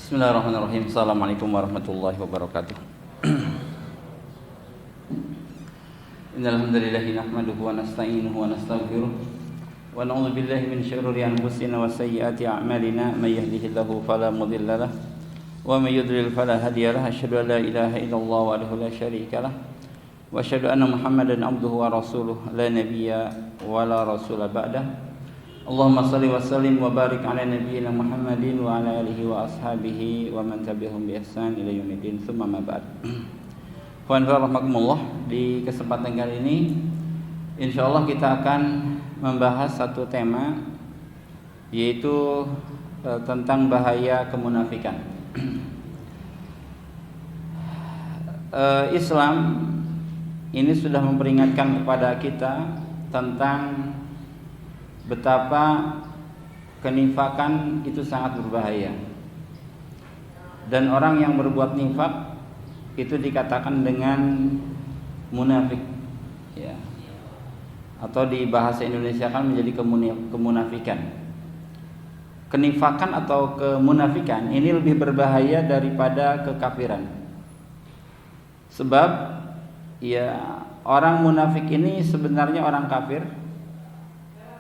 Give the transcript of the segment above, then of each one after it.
Bismillahirrahmanirrahim. Assalamualaikum warahmatullahi wabarakatuh. Innal hamdalillah nahmaduhu wa nasta'inuhu wa nastaghfiruh wa na'udzu billahi min syururi anfusina wa sayyiati a'malina may yahdihillahu fala mudilla lahu wa may yudlil fala hadiya lahu. Asyhadu an la ilaha illallah wahdahu la syarika lahu wa asyhadu anna Muhammadan abduhu wa rasuluh la nabiyya wa la rasula ba'dahu. Allahumma salli wa sallim wa barik ala nabiyyina Muhammadin wa ala alihi wa ashabihi wa man tabi'ahum bi ihsan ila yaumiddin. Tsumma ma ba'd. Rahmakumullah, di kesempatan kali ini insyaallah kita akan membahas satu tema, yaitu tentang bahaya kemunafikan. Islam ini sudah memperingatkan kepada kita tentang betapa kenifakan itu sangat berbahaya. Dan orang yang berbuat nifak itu dikatakan dengan munafik, ya. Atau di bahasa Indonesia kan menjadi kemunafikan. Kenifakan atau kemunafikan ini lebih berbahaya daripada kekafiran. Sebab ya, orang munafik ini sebenarnya orang kafir,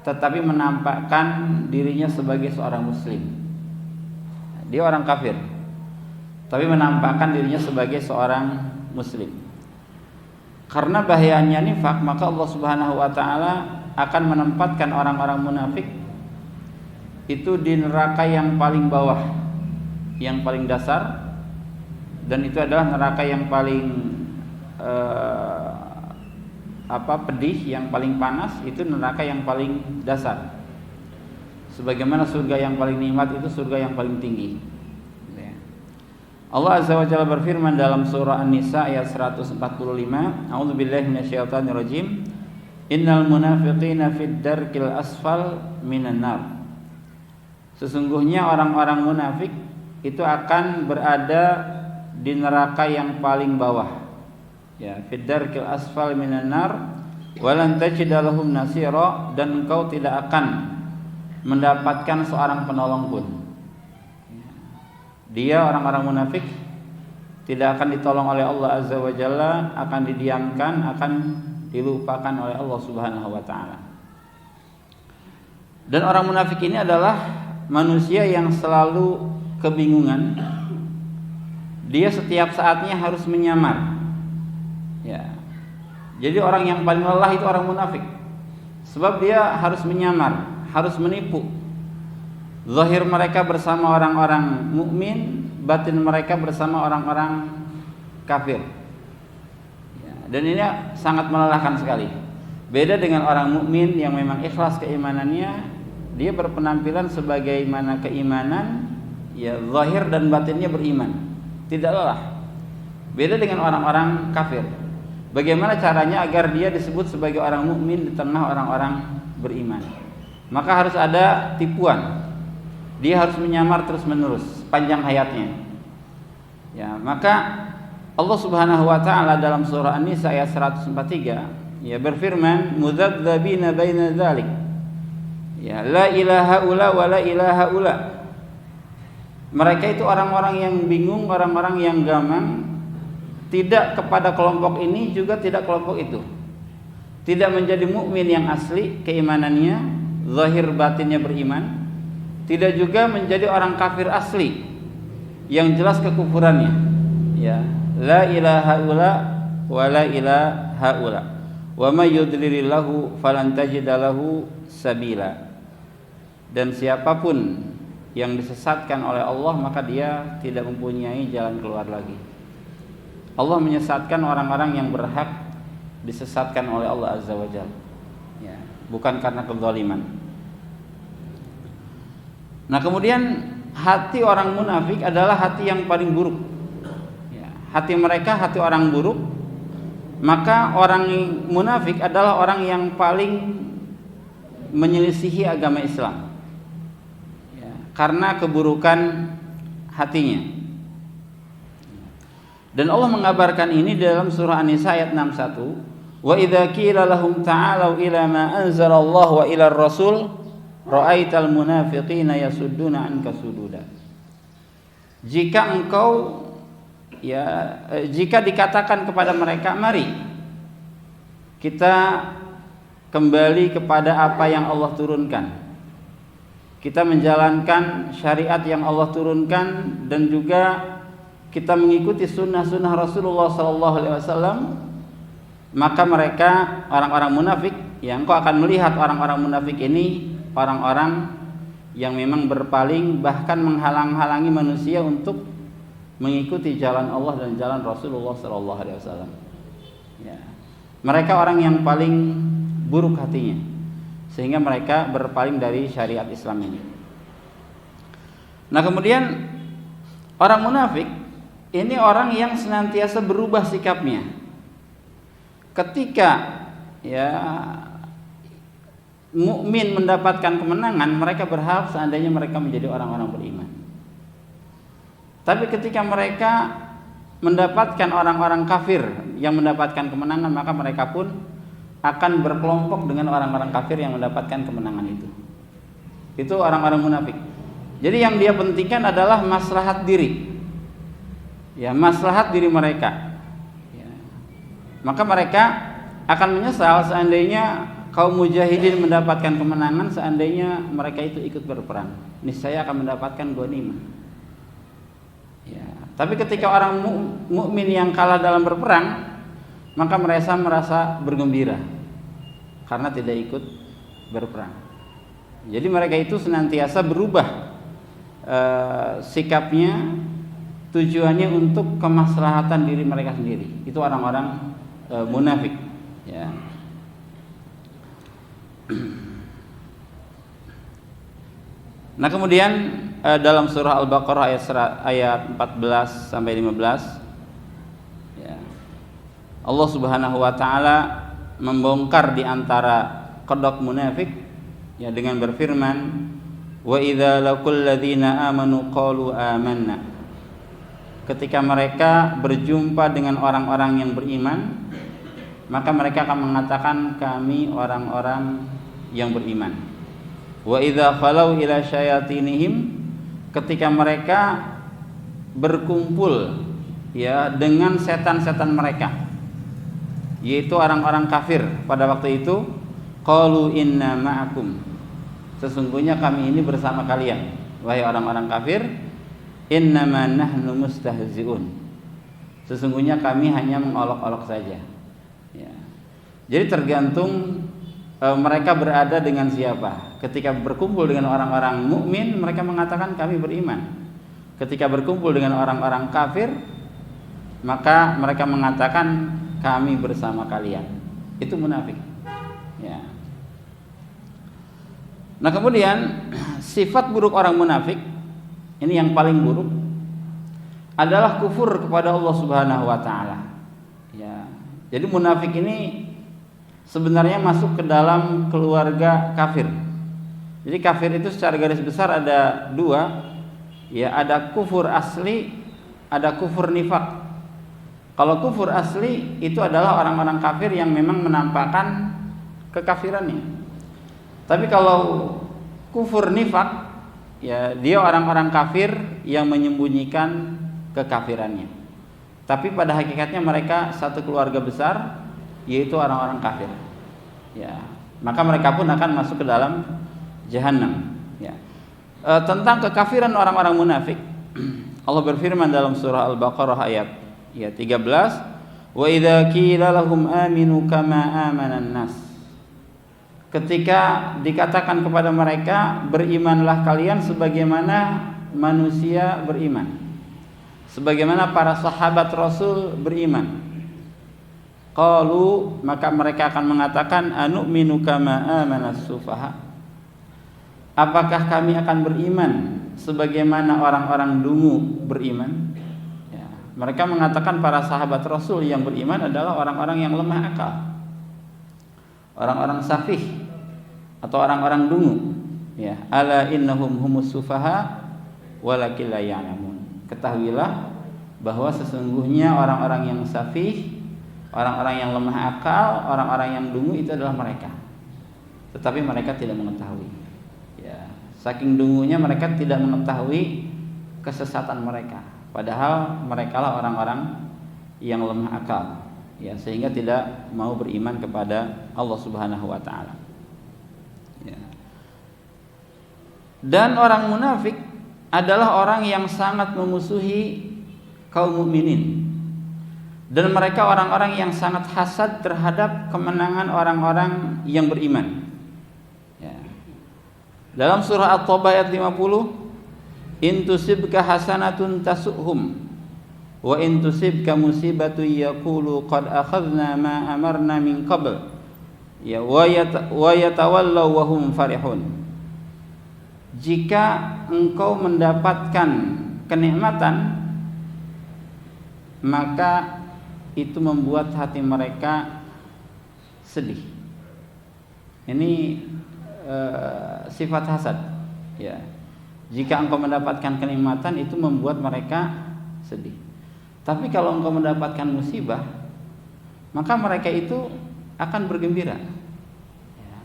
tetapi menampakkan dirinya sebagai seorang muslim. Dia orang kafir, tapi menampakkan dirinya sebagai seorang muslim. Karena bahayanya nifak, maka Allah Subhanahu wa taala akan menempatkan orang-orang munafik itu di neraka yang paling bawah, yang paling dasar, dan itu adalah neraka yang paling pedih, yang paling panas, itu neraka yang paling dasar. Sebagaimana surga yang paling nikmat itu surga yang paling tinggi. Allah Azza wa Jalla berfirman dalam surah An-Nisa ayat 145, A'udzubillahi minasyaitonirrajim. Innal munafiqina fid darkil asfal minan nar. Sesungguhnya orang-orang munafik itu akan berada di neraka yang paling bawah. Ya, fid-darkil asfal minan nar walan tajida lahum nasira, dan engkau tidak akan mendapatkan seorang penolong pun. Dia, orang-orang munafik, tidak akan ditolong oleh Allah Azza wa Jalla, akan didiamkan, akan dilupakan oleh Allah Subhanahu wa taala. Dan orang munafik ini adalah manusia yang selalu kebingungan. Dia setiap saatnya harus menyamar. Ya. Jadi orang yang paling lelah itu orang munafik. Sebab dia harus menyamar, harus menipu. Zahir mereka bersama orang-orang mukmin, batin mereka bersama orang-orang kafir. Ya. Dan ini sangat melelahkan sekali. Beda dengan orang mukmin yang memang ikhlas keimanannya, dia berpenampilan sebagaimana keimanan, ya, zahir dan batinnya beriman, tidak lelah. Beda dengan orang-orang kafir. Bagaimana caranya agar dia disebut sebagai orang mukmin di tengah orang-orang beriman? Maka harus ada tipuan. Dia harus menyamar terus-menerus panjang hayatnya. Ya, maka Allah Subhanahu wa taala dalam surah An-Nisa ayat 143 ya berfirman, mudzadzabina baina dzalik. Ya, la ilaha illa wa la ilaha illa. Mereka itu orang-orang yang bingung, orang-orang yang gamang, tidak kepada kelompok ini juga tidak kelompok itu. Tidak menjadi mukmin yang asli keimanannya, zahir batinnya beriman. Tidak juga menjadi orang kafir asli yang jelas kekufurannya. Ya, la ilaha illa wa la ilaha illa. Wa may yudlilillahu falan tajida lahu sabila. Dan siapapun yang disesatkan oleh Allah, maka dia tidak mempunyai jalan keluar lagi. Allah menyesatkan orang-orang yang berhak disesatkan oleh Allah Azza wa Jalla, ya, bukan karena kezaliman. Nah, kemudian hati orang munafik adalah hati yang paling buruk, ya, hati mereka hati orang buruk. Maka orang munafik adalah orang yang paling menyelisihi agama Islam, ya, karena keburukan hatinya. Dan Allah mengabarkan ini dalam surah An-Nisa ayat 61, wa idza qila lahum ta'alu ila ma anzalallahu wa ila ar-rasul ra'aital munafiqina yasudduna anka sududa. jika engkau jika dikatakan kepada mereka, mari kita kembali kepada apa yang Allah turunkan, kita menjalankan syariat yang Allah turunkan, dan juga kita mengikuti sunnah-sunnah Rasulullah SAW, maka mereka, orang-orang munafik, yang engkau akan melihat orang-orang munafik ini orang-orang yang memang berpaling, bahkan menghalang-halangi manusia untuk mengikuti jalan Allah dan jalan Rasulullah SAW. Ya. Mereka orang yang paling buruk hatinya, sehingga mereka berpaling dari syariat Islam ini. Nah, kemudian orang munafik ini orang yang senantiasa berubah sikapnya. Ketika mukmin mendapatkan kemenangan, mereka berharap seandainya mereka menjadi orang-orang beriman. Tapi ketika mereka mendapatkan orang-orang kafir yang mendapatkan kemenangan, maka mereka pun akan berkelompok dengan orang-orang kafir yang mendapatkan kemenangan itu. Itu orang-orang munafik. Jadi yang dia pentingkan adalah maslahat diri. Ya, maslahat diri mereka. Ya. Maka mereka akan menyesal seandainya kaum mujahidin mendapatkan kemenangan, seandainya mereka itu ikut berperang. Niscaya akan mendapatkan ghanimah. Ya. Tapi ketika orang mukmin yang kalah dalam berperang, maka mereka merasa bergembira karena tidak ikut berperang. Jadi mereka itu senantiasa berubah sikapnya, tujuannya untuk kemaslahatan diri mereka sendiri. Itu orang-orang munafik. Ya. Nah, kemudian dalam surah Al-Baqarah ayat 14 sampai 15, ya, Allah Subhanahu wa taala membongkar di antara kedok munafik, ya, dengan berfirman, wa idza laqul ladzina amanu qalu amanna. Ketika mereka berjumpa dengan orang-orang yang beriman, maka mereka akan mengatakan, kami orang-orang yang beriman. Wa idza khalau ila syayatinihim, ketika mereka berkumpul, ya, dengan setan-setan mereka, yaitu orang-orang kafir pada waktu itu, qalu inna ma'akum, sesungguhnya kami ini bersama kalian, wahai orang-orang kafir. Innama nahnu mustahzi'un, sesungguhnya kami hanya mengolok-olok saja. Ya. Jadi tergantung mereka berada dengan siapa. Ketika berkumpul dengan orang-orang mukmin, mereka mengatakan kami beriman. Ketika berkumpul dengan orang-orang kafir, maka mereka mengatakan kami bersama kalian. Itu munafik. Ya. Nah, kemudian sifat buruk orang munafik ini yang paling buruk adalah kufur kepada Allah Subhanahu wa taala. Ya. Jadi munafik ini sebenarnya masuk ke dalam keluarga kafir. Jadi kafir itu secara garis besar ada dua, ya, ada kufur asli, ada kufur nifak. Kalau kufur asli itu adalah orang-orang kafir yang memang menampakkan kekafirannya. Tapi kalau kufur nifak, ya, dia orang-orang kafir yang menyembunyikan kekafirannya. Tapi pada hakikatnya mereka satu keluarga besar, yaitu orang-orang kafir. Ya, maka mereka pun akan masuk ke dalam Jahannam. Ya. Tentang kekafiran orang-orang munafik, Allah berfirman dalam surah Al-Baqarah ayat 13, wa idza qila lahum aminu kama amanan nas. Ketika dikatakan kepada mereka, berimanlah kalian sebagaimana manusia beriman, sebagaimana para sahabat Rasul beriman. Qalu, maka mereka akan mengatakan, anu'minu kama amanas sufaha. Apakah kami akan beriman sebagaimana orang-orang dungu beriman? Ya, mereka mengatakan para sahabat Rasul yang beriman adalah orang-orang yang lemah akal, orang-orang safih atau orang-orang dungu. Ya, ala innahum humus sufaha walakin la ya'lamun. Ketahuilah bahwa sesungguhnya orang-orang yang safih, orang-orang yang lemah akal, orang-orang yang dungu itu adalah mereka. Tetapi mereka tidak mengetahui. Ya, saking dungunya mereka tidak mengetahui kesesatan mereka, padahal merekalah orang-orang yang lemah akal, ya, sehingga tidak mau beriman kepada Allah Subhanahu wa taala. Ya. Dan orang munafik adalah orang yang sangat memusuhi kaum mukminin. Dan mereka orang-orang yang sangat hasad terhadap kemenangan orang-orang yang beriman. Ya. Dalam surah At-Taubah ayat 50, in tusibka hasanatun tasuhum wa in tusibka musibatu yaqulu qad akhadna ma amarna min qabl ya wa yatawallaw wa hum farihun. Jika engkau mendapatkan kenikmatan, maka itu membuat hati mereka sedih. Ini sifat hasad, ya. Jika engkau mendapatkan kenikmatan, itu membuat mereka sedih. Tapi kalau engkau mendapatkan musibah, maka mereka itu akan bergembira. Ya.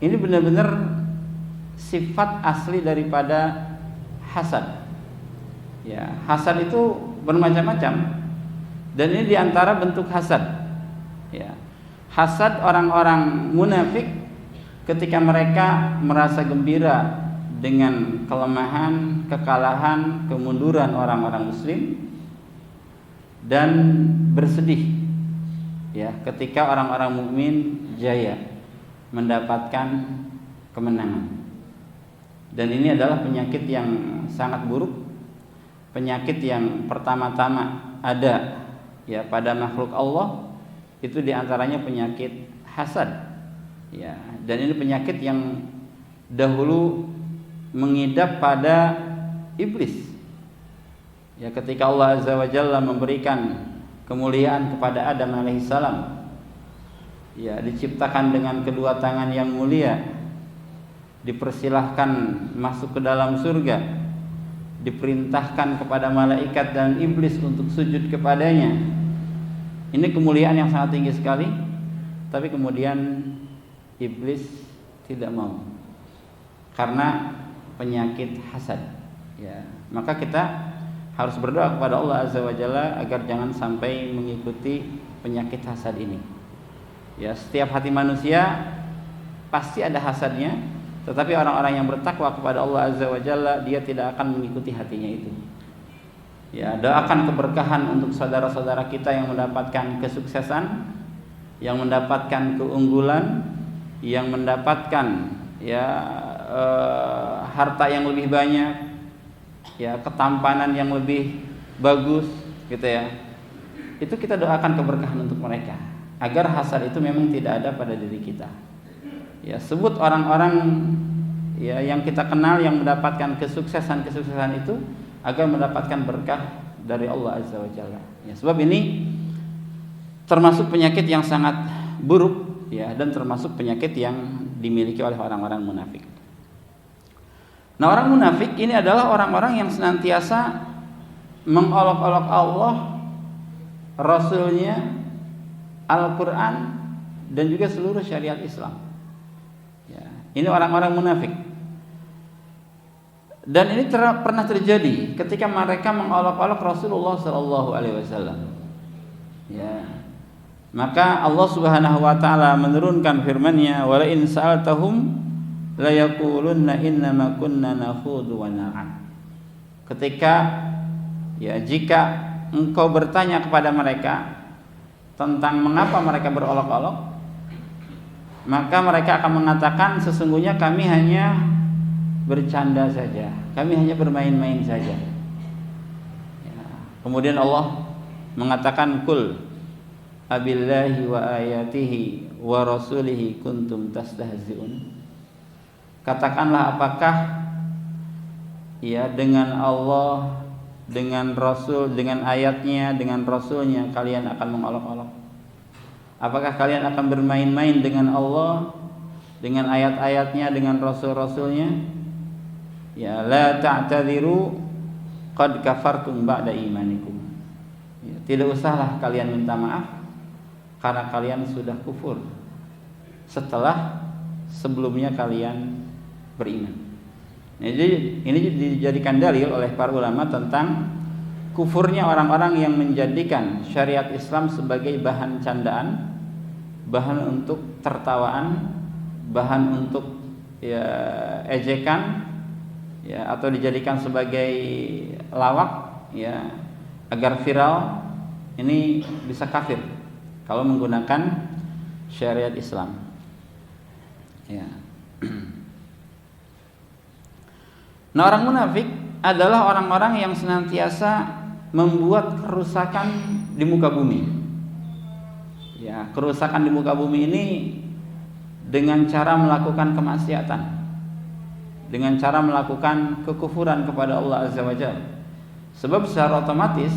Ini benar-benar sifat asli daripada hasad. Ya, hasad itu bermacam-macam, dan ini diantara bentuk hasad. Ya. Hasad orang-orang munafik ketika mereka merasa gembira dengan kelemahan, kekalahan, kemunduran orang-orang muslim, dan bersedih, ya, ketika orang-orang mukmin jaya mendapatkan kemenangan. Dan ini adalah penyakit yang sangat buruk, penyakit yang pertama-tama ada, ya, pada makhluk Allah. Itu diantaranya penyakit hasad, ya. Dan ini penyakit yang dahulu mengidap pada iblis. Ya, ketika Allah Azza wa Jalla memberikan kemuliaan kepada Adam alaihissalam, ya, diciptakan dengan kedua tangan yang mulia, dipersilahkan masuk ke dalam surga, diperintahkan kepada malaikat dan iblis untuk sujud kepadanya. Ini kemuliaan yang sangat tinggi sekali, tapi kemudian iblis tidak mau karena penyakit hasad, ya. Maka kita harus berdoa kepada Allah Azza wa Jalla agar jangan sampai mengikuti penyakit hasad ini. Ya, setiap hati manusia pasti ada hasadnya, tetapi orang-orang yang bertakwa kepada Allah Azza wa Jalla, dia tidak akan mengikuti hatinya itu. Ya, doakan keberkahan untuk saudara-saudara kita yang mendapatkan kesuksesan, yang mendapatkan keunggulan, yang mendapatkan, ya, harta yang lebih banyak, ya, ketampanan yang lebih bagus, gitu ya. Itu kita doakan keberkahan untuk mereka, agar hasad itu memang tidak ada pada diri kita. Ya, sebut orang-orang, ya, yang kita kenal yang mendapatkan kesuksesan itu agar mendapatkan berkah dari Allah Azza wa Jalla. Ya, sebab ini termasuk penyakit yang sangat buruk, ya, dan termasuk penyakit yang dimiliki oleh orang-orang munafik. Nah, orang munafik ini adalah orang-orang yang senantiasa mengolok-olok Allah, Rasulnya, Al-Quran, dan juga seluruh syariat Islam. Ya, ini orang-orang munafik. Dan ini pernah terjadi ketika mereka mengolok-olok Rasulullah SAW. Ya, maka Allah Subhanahu Wa Taala menurunkan firman-Nya, "Wa la in sa'altahum la yaqulunna innama kunna nakhudu wa nal'ab." Ketika, ya, jika engkau bertanya kepada mereka tentang mengapa mereka berolok-olok, maka mereka akan mengatakan, sesungguhnya kami hanya bercanda saja, kami hanya bermain-main saja. Ya. Kemudian Allah mengatakan, "Qul abillahi wa ayatihi wa rasulihi kuntum tastahzi'un." Katakanlah, apakah, ya, dengan Allah, dengan Rasul, dengan ayatnya, dengan Rasulnya kalian akan mengolok-olok? Apakah kalian akan bermain-main dengan Allah, dengan ayat-ayatnya, dengan Rasul-Rasulnya? Ya, la ta'tadiru qad kafartum ba'da imanikum. Ya, tidak usahlah kalian minta maaf, karena kalian sudah kufur setelah sebelumnya kalian beriman. Jadi ini dijadikan dalil oleh para ulama tentang kufurnya orang-orang yang menjadikan syariat Islam sebagai bahan candaan, bahan untuk tertawaan, bahan untuk ya ejekan, ya atau dijadikan sebagai lawak, ya agar viral. Ini bisa kafir kalau menggunakan syariat Islam. Ya. Nah, orang munafik adalah orang-orang yang senantiasa membuat kerusakan di muka bumi. Ya, kerusakan di muka bumi ini dengan cara melakukan kemaksiatan, dengan cara melakukan kekufuran kepada Allah Azza wa Jalla. Sebab secara otomatis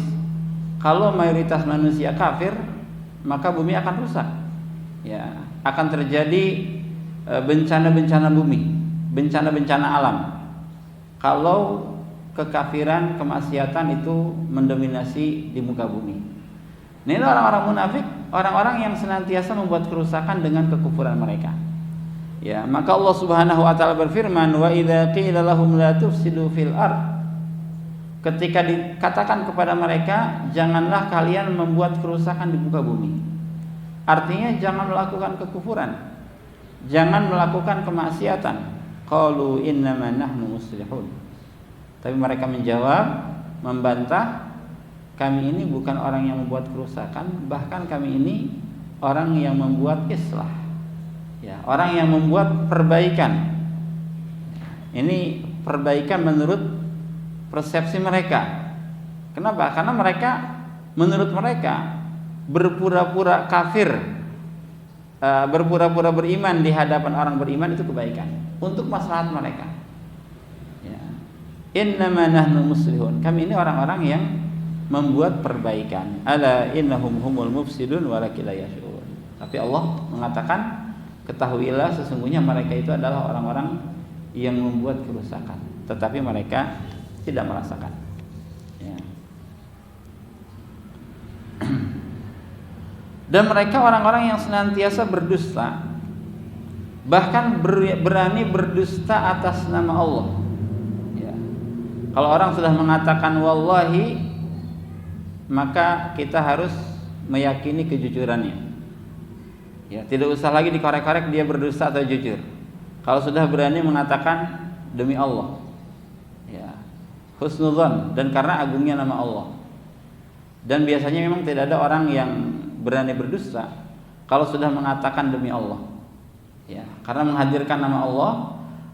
kalau mayoritas manusia kafir, maka bumi akan rusak. Ya, akan terjadi bencana-bencana bumi, bencana-bencana alam. Kalau kekafiran, kemaksiatan itu mendominasi di muka bumi. Ini orang-orang munafik, orang-orang yang senantiasa membuat kerusakan dengan kekufuran mereka. Ya, maka Allah Subhanahu wa taala berfirman, "Wa idza qila lahum la tufsidu fil ard." Ketika dikatakan kepada mereka, janganlah kalian membuat kerusakan di muka bumi. Artinya jangan melakukan kekufuran, jangan melakukan kemaksiatan. Qalu innama nahnu muslihun. Tapi mereka menjawab, membantah, kami ini bukan orang yang membuat kerusakan, bahkan kami ini orang yang membuat islah. Ya, orang yang membuat perbaikan. Ini perbaikan menurut persepsi mereka. Kenapa? Karena mereka, menurut mereka, berpura-pura kafir, berpura-pura beriman di hadapan orang beriman itu kebaikan untuk maslahat mereka. Ya. Innama nahnu muslihun. Kami ini orang-orang yang membuat perbaikan. Ala innahum humul mufsidun walakin la yash'urun. Tapi Allah mengatakan, ketahuilah sesungguhnya mereka itu adalah orang-orang yang membuat kerusakan, tetapi mereka tidak merasakan. Ya. Dan mereka orang-orang yang senantiasa berdusta, bahkan berani berdusta atas nama Allah. Ya. Kalau orang sudah mengatakan wallahi, maka kita harus meyakini kejujurannya. Ya, tidak usah lagi dikorek-korek dia berdusta atau jujur. Kalau sudah berani mengatakan demi Allah, ya, husnudzon, dan karena agungnya nama Allah. Dan biasanya memang tidak ada orang yang berani berdusta kalau sudah mengatakan demi Allah. Ya, karena menghadirkan nama Allah,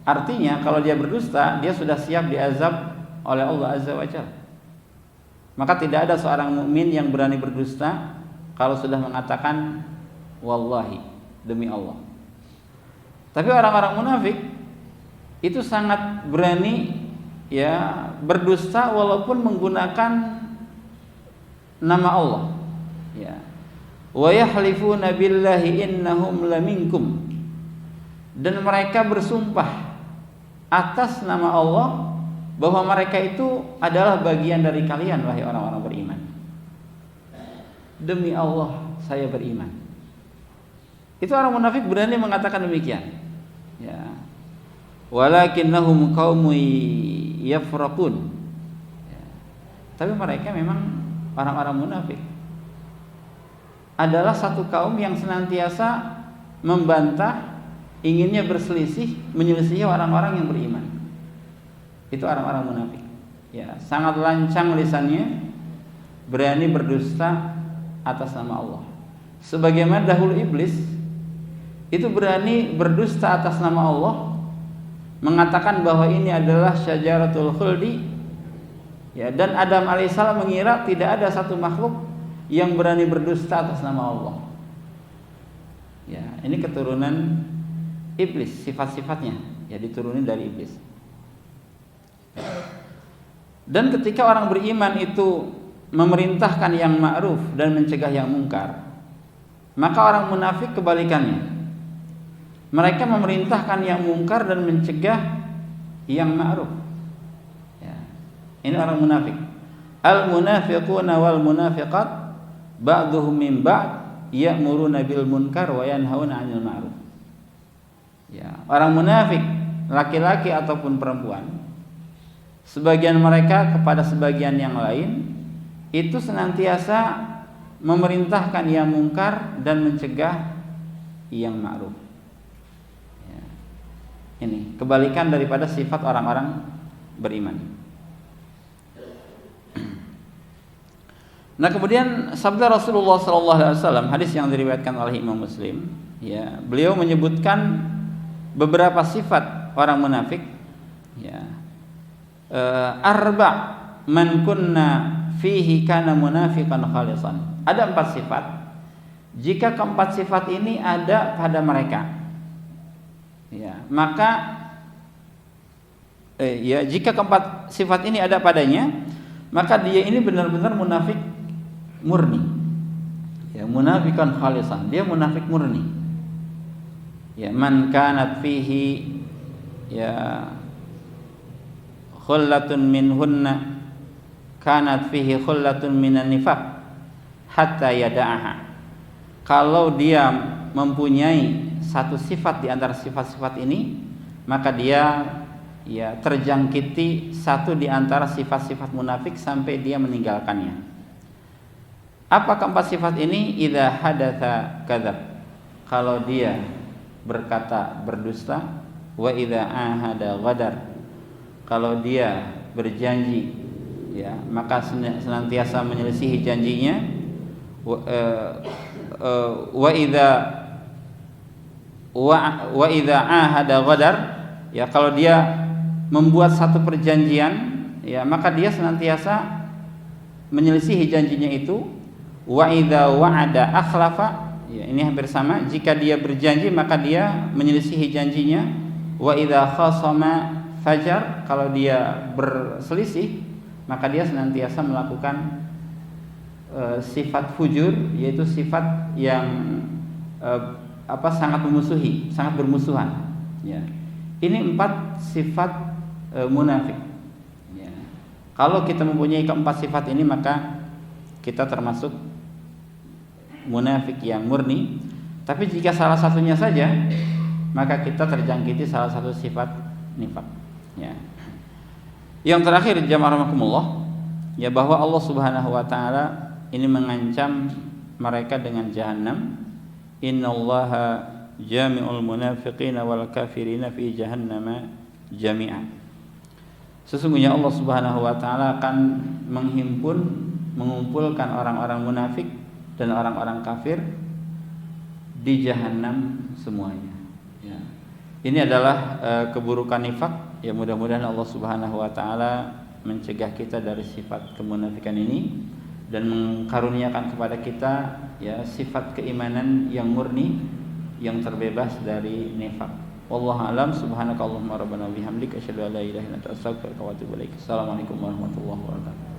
artinya kalau dia berdusta, dia sudah siap diazab oleh Allah Azza wa Jalla. Maka tidak ada seorang mukmin yang berani berdusta kalau sudah mengatakan wallahi, demi Allah. Tapi orang-orang munafik itu sangat berani, ya, berdusta walaupun menggunakan nama Allah. Ya. Wa yahlifuna billahi innahum laminkum. Dan mereka bersumpah atas nama Allah bahwa mereka itu adalah bagian dari kalian, wahai orang-orang beriman. Demi Allah saya beriman. Itu orang munafik berani mengatakan demikian. Ya. Walakinnahum qaumun yafraqun. Ya. Tapi mereka memang orang-orang munafik adalah satu kaum yang senantiasa membantah, inginnya berselisih, menyelisihi orang-orang yang beriman. Itu orang-orang munafik. Ya, sangat lancang lisannya, berani berdusta atas nama Allah. Sebagaimana dahulu iblis itu berani berdusta atas nama Allah, mengatakan bahwa ini adalah syajaratul khuldi. Ya, dan Adam alaihissalam mengira tidak ada satu makhluk yang berani berdusta atas nama Allah. Ya, ini keturunan iblis, sifat-sifatnya ya diturunin dari iblis. Dan ketika orang beriman itu memerintahkan yang ma'ruf dan mencegah yang mungkar, maka orang munafik kebalikannya. Mereka memerintahkan yang mungkar dan mencegah yang ma'ruf. Ya. Ini orang munafik. Al-munafiquna wal munafiqat ba'duhum min ba'd ya'muruna bil munkar wa yanhauna 'anil ma'ruf. Ya, orang munafik laki-laki ataupun perempuan, sebagian mereka kepada sebagian yang lain itu senantiasa memerintahkan yang mungkar dan mencegah yang ma'ruf. Ya. Ini kebalikan daripada sifat orang-orang beriman. Nah, kemudian sabda Rasulullah SAW, hadis yang diriwayatkan oleh Imam Muslim, ya, beliau menyebutkan beberapa sifat orang munafik, ya. Arba' man kunna fihi kana munafiqan khalisan. Ada 4 sifat. Jika keempat sifat ini ada pada mereka, ya, maka jika keempat sifat ini ada padanya, maka dia ini benar-benar munafik murni. Ya, munafiqan khalisan, dia munafik murni. Ya, man kanat fihi ya khullatun minhunna kanat fihi khullatun minan nifaq hatta yada'aha. Kalau dia mempunyai satu sifat di antara sifat-sifat ini, maka dia ya terjangkiti satu di antara sifat-sifat munafik sampai dia meninggalkannya. Apa keempat sifat ini? Idza hadatsa kadzab. Kalau dia berkata berdusta, wa idza ahada ghadar. Kalau dia berjanji, ya, maka senantiasa menyelisihi janjinya. Wa idza ahada ghadar, ya, kalau dia membuat satu perjanjian, ya, maka dia senantiasa menyelisihi janjinya itu. Wa idza wa'ada akhlafa, ya, ini hampir sama, jika dia berjanji maka dia menyelisihi janjinya. Wa idza khasama fajar, kalau dia berselisih maka dia senantiasa melakukan sifat fujur, yaitu sifat yang sangat memusuhi, sangat bermusuhan, ya. Ini 4 sifat munafik, ya. Kalau kita mempunyai keempat sifat ini, maka kita termasuk munafik yang murni. Tapi jika salah satunya saja, maka kita terjangkiti salah satu sifat nifaq, ya. Yang terakhir, jamaah rahimakumullah, ya, bahwa Allah Subhanahu wa taala ini mengancam mereka dengan jahanam. Innallaha jami'ul munafiqina wal kafirina fi jahannama jami'a. Sesungguhnya Allah Subhanahu wa taala akan mengumpulkan orang-orang munafik dan orang-orang kafir di jahanam semuanya, ya. Ini adalah keburukan nifaq. Ya, mudah-mudahan Allah Subhanahu wa taala mencegah kita dari sifat kemunafikan ini dan mengkaruniakan kepada kita, ya, sifat keimanan yang murni, yang terbebas dari nifaq. Wallahu a'lam. Subhanakallahumma rabbana wa bihamdika asyhadu an la ilaha illa anta astaghfiruka wa atubu ilaik. Assalamualaikum warahmatullahi wabarakatuh.